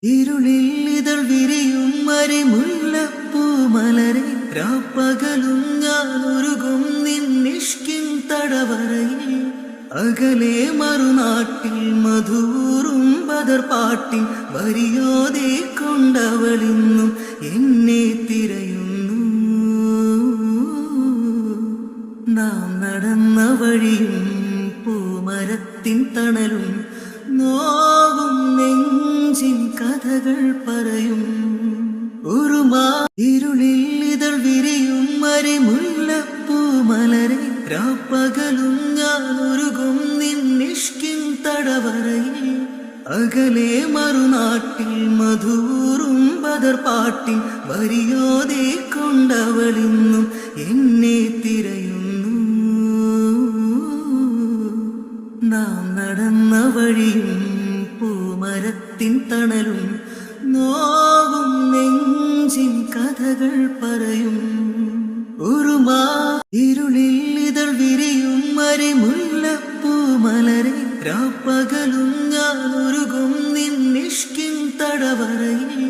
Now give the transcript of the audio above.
ഇരുളിൽ ഇതൾ വിരിയും മരിമുല്ലപ്പൂ മലരെ രാപ്പകലും ഞാൻ ഒരുകും നിന്നിഷ്കിൻ തടവറയിൽ അകലെ മറുനാട്ടിൽ മധുറും ബദർപാട്ടിൽ വരിയോതെ കൊണ്ടവളിന്നും എന്നെ തിരയുന്നു. നാം നടന്ന വഴിയും പൂമരത്തിൻ തണലും നോവും നെഞ്ചിൻ കഥകൾ പറയും. ഇരുളിൽ ഇതൾ വിരിയും മരിമുല്ലപ്പൂ മലരെ രാപ്പകലും ഞാൻ ഒരുകും നിന്നിഷ്കിൻ തടവറയിൽ അകലെ മറുനാട്ടിൽ മധുറും ബദർപാട്ടിൽ വരിയോതെ കൊണ്ടവളിന്നും എന്നെ തിരയുന്നു. നാം നടന്ന വഴിയും പൂമരത്തിൻ തണലും നോവും നെഞ്ചിൻ കഥകൾ പറയും. ഇരുളിൽ ഇതൾ വിരിയും മരിമുല്ലപ്പൂ മലരെ രാപ്പകലും ഞാൻ ഒരുകും നിന്നിഷ്കിൻ തടവറയിൽ